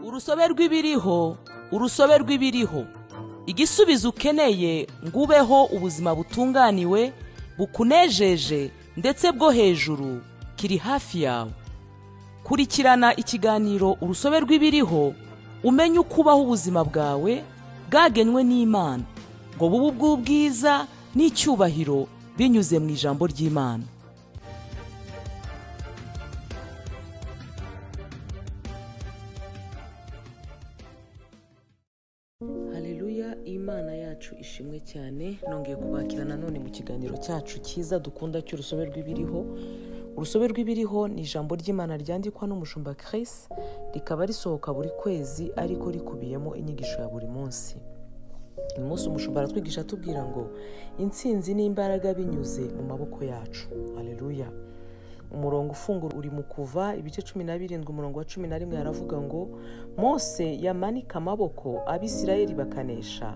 urusobe rw'ibiriho, urusobe rw'ibiriho. Igisubizo ukeneye ngo ubeho ubuzima butunganiwe, bukunejeje ndetse bwo hejuru kiri hafi yawe. Kurikirana ikiganiro urusobe rw'ibiriho, umenye uko ubaho ubuzima bwawe bwagenwe n'Imana ngo bube ubw'ubwiza n'icyubahiro binyuze mu ijambo ry'Imana. Haleluya, Imana yacu ishimwe cyane. Nongeye kubakira nanone mu kiganiro cyacu cyiza dukunda cy'urusobe rw'ibiriho. Urusobe rw'ibiriho ni ijambo ry'Imana ryandikwa n'umushumba Chris, rikaba risohoka buri kwezi ariko rikubiyemo inyigisho ya buri munsi. Uyu munsi umushumba aratwigisha atubwira ngo intsinzi n'imbaraga binyuze mu maboko yacu. Haleluya. Umurongo ufungura uri mu Kuva ibice 17 umurongo wa 11 aravuga ngo Mose yamanika amaboko Abisirayeli bakanesha,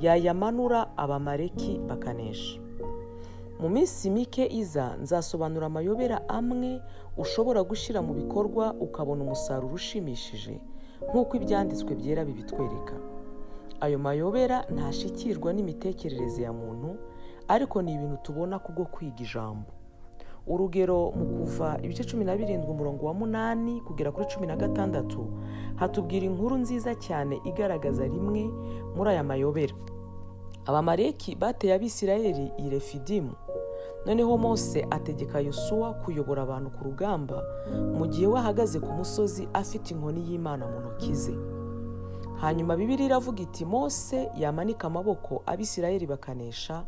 yayamanura Abamaleki bakanesha. Mu minsi mike iza nzasobanura amayobera amwe ushobora gushyira mu bikorwa ukabona umusaruro ushimishije nk'uko ibyanditswe byera bibitwereka. Ayo mayobera ntashikirwa n'imitekerereze ya muntu, ariko ni ibintu tubona kubwo kwiga ijambo. Urugero mu Kuva ibice 17 umurongo wa 8 kugera kuri 16 hatubwira inkuru nziza cyane igaragaza rimwe muri aya mayobera. Abamaleki bateye Abisirayeli i Refidimu. Noneho Mose ategeka Yosuwa kuyobora abantu ku rugamba mu gihe we ahagaze ku musozi afite inkoni y'Imana mu ntoki ze. Hanyuma Bibiliya iravuga iti Mose yamanika amaboko Abisirayeli bakanesha,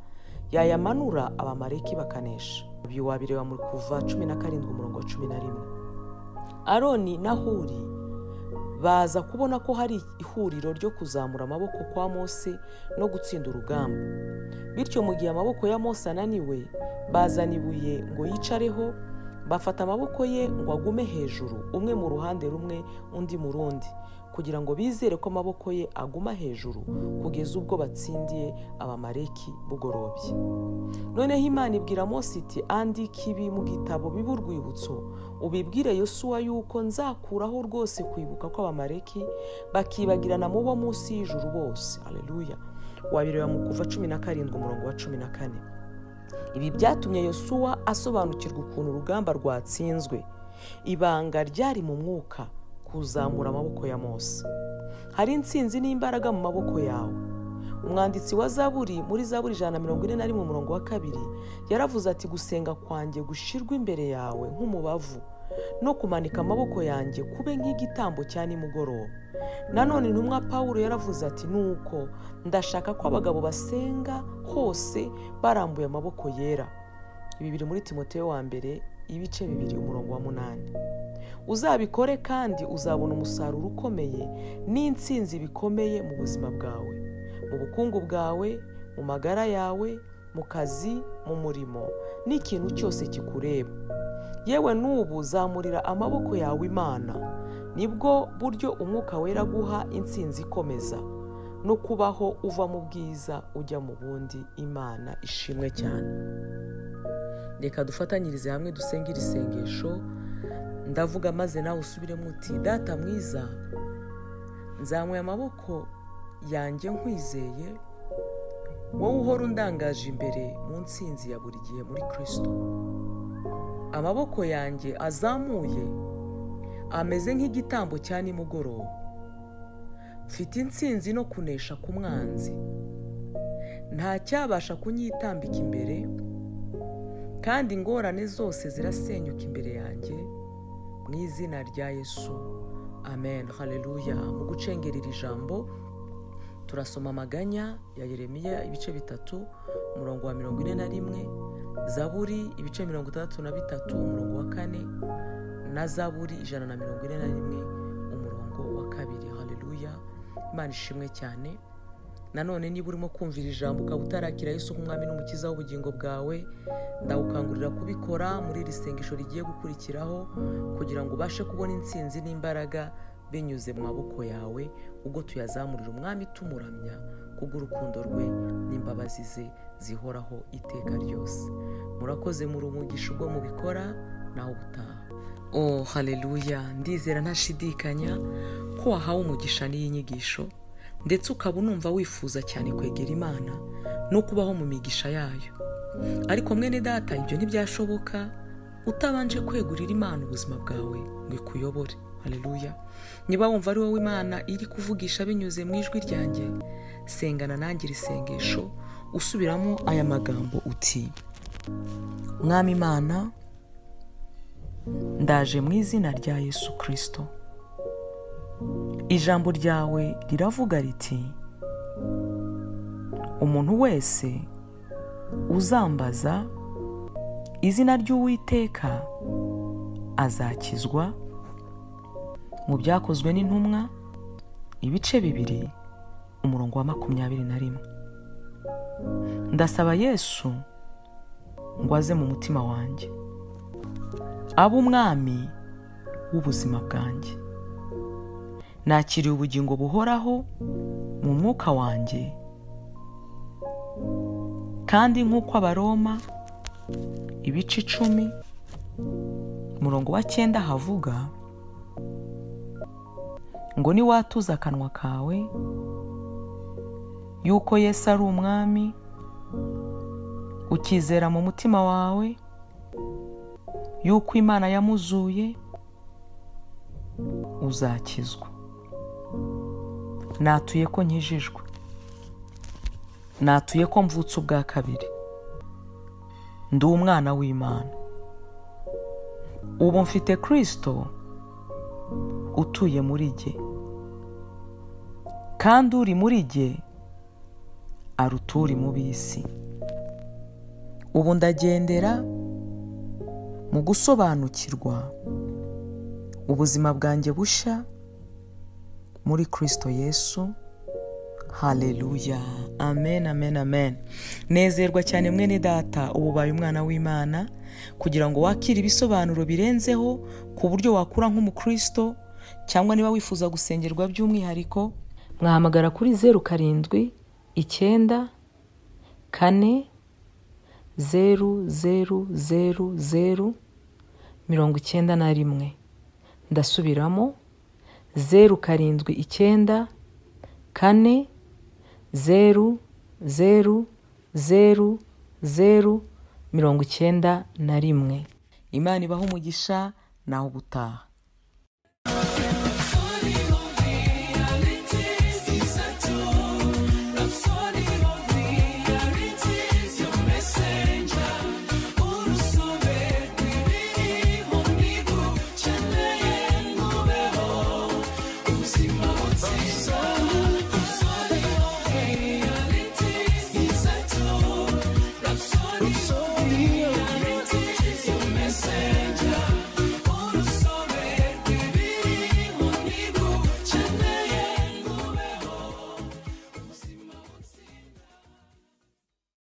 yayamanura Abamaleki bakanesha. Ibyo wabireba mu Kuva 17 umurongo wa 11. Aroni na Huri baza kubona ko hari ihuriro ryo kuzamura amaboko kwa Mose no gutsinda urugamba. Bityo mu gihe amaboko ya Mose ananiwe, bazana ibuye ngo yicareho, bafata amaboko ye ngo agume hejuru, umwe mu ruhande rumwe undi mu rundi, kugira ngo bizere ko amaboko ye aguma hejuru kugeza ubwo batsindiye Abamaleki bugorobye. Noneho Imana ibwira Mose iti andika ibi mu gitabo bibe urwibutso, ubibwire Yosuwa yuko nzakuraho rwose kwibuka ko Abamaleki bakibagirana mu bo munsi y'ijuru bose. Haleluya. Wabireba mu Kuva 17 umurongo wa 14. Ibi byatumye Yosuwa asobanukirwa ukuntu urugamba rwatsinzwe. Ibanga ryari mu mwuka, kuzamura amaboko ya Mose. Hari intsinzi n'imbaraga mu maboko yawe. Umwanditsi wa Zaburi muri Zaburi 141 umurongo wa 2 yaravuze ati gusenga kwanjye gushirwa imbere yawe nk'umubavu, no kumanika amaboko yanjye kube nk'igitambo cya nimugoroba. Nanone intumwa Pawulo yaravuze ati nuko ndashaka ko abagabo basenga hose barambuye amaboko yera. Ibi biri muri Timoteyo wa mbere ibice 2 umurongo wa 8. Uzabikore kandi uzabona umusaruro ukomeye n'intsinzi bikomeye mu buzima bwawe, mu bukungu bwawe, mu magara yawe, mu kazi, mu murimo n'ikintu cyose kikureba. Yewe n'ubu zamurira amaboko yawe Imana, nibwo buryo umwuka wera guha intsinzi ikomeza no kubaho uva mu bwiza ujya mu bundi. Imana ishimwe cyane. Reka dufatanyirize hamwe dusenge iri sengesho. Ndavuga maze nawe usubiremo uti Data mwiza, nzamuye amaboko yanjye nkwizeye, wowe uhora undangaje imbere mu ntsinzi ya buri gihe muri Kristo. Amaboko yanjye azamuye ameze nk'igitambo cya nimugoroba. Mfite intsinzi no kunesha ku mwanzi, nta cyabasha kunyitambika imbere, kandi ingorane zose zirasenyuka imbere yanjye mu izina rya Yesu, amen. Haleluya. Mu gucengera iri jambo turasoma amaganya ya Yeremiya ibice 3 umurongo wa 41, Zaburi ibice 63 umurongo wa 4 na Zaburi 141 umurongo wa 2. Haleluya. Imana ishimwe cyane. Nanone niba urimo kumvira ijambo ukaba utarakira Yesu nk'umwami n'umukiza w'ubugingo bwawe, ndagukangurira kubikora muri iri sengesho rigiye gukurikiraho kugira ngo ubashe kubona intsinzi n'imbaraga binyuze mu maboko yawe ubwo tuyazamurira umwami tumuramya kubw'urukundo rwe n'imbabazi ze zihoraho iteka ryose. Murakoze muri umugisha ubwo mubikora, naho ubutaha. Oh haleluya, ndizera ntashidikanya ko wahawe umugisha n'iyi nyigisho, ndetse ukaba unumva wifuza cyane kwegera Imana no kubaho mu migisha yayo. Ariko mwene data, ibyo ntibyashoboka utabanje kwegurira Imana ubuzima bwawe ngo ikuyobore. Haleluya. Niba wumva ari wowe Imana iri kuvugisha binyuze mu ijwi ryanjye, sengana nanjye iri sengesho usubiramo aya magambo uti: Mwami Imana, ndaje mu izina rya Yesu Kristo. Ijambo ryawe riravuga riti, umuntu wese uzambaza izina ry'Uwiteka azakizwa. Mu Byakozwe n'Intumwa ibice 2 umurongo wa 21. Ndasaba Yesu ngo aze mu mutima wanjye, abe umwami w'ubuzima bwanjye. Nakiriye ubugingo buhoraho mu mwuka wanjye, kandi nk'uko Abaroma ibice 10 umurongo wa 9 havuga ngo niwatuza akanwa kawe yuko Yesu ari umwami, ukizera mu mutima wawe yuko Imana yamuzuye, uzakizwa. Natuye ko nkijijwe, natuye ko mvutse ubwa kabiri, ndi umwana w'Imana. Ubu mfite Kristo utuye muri jye, kandi uri muri jye aruta uri mu b'isi. Ubu ndagendera mu gusobanukirwa ubuzima bwanjye bushya muri Kristo Yesu. Haleluya, amen, amen, amen. Nezerwa cyane mwene data, ububaye umwana w'Imana, kugira ngo wakire ibisobanuro birenzeho ku buryo wakura nk'umukristo, cyangwa niba wifuza gusengerwa by'umwihariko, mwahamagara kuri 07 9 4 000 91. Ndasubiramo 07 9 4 000 91. Imana ibaho umugisha, naho ubutaha.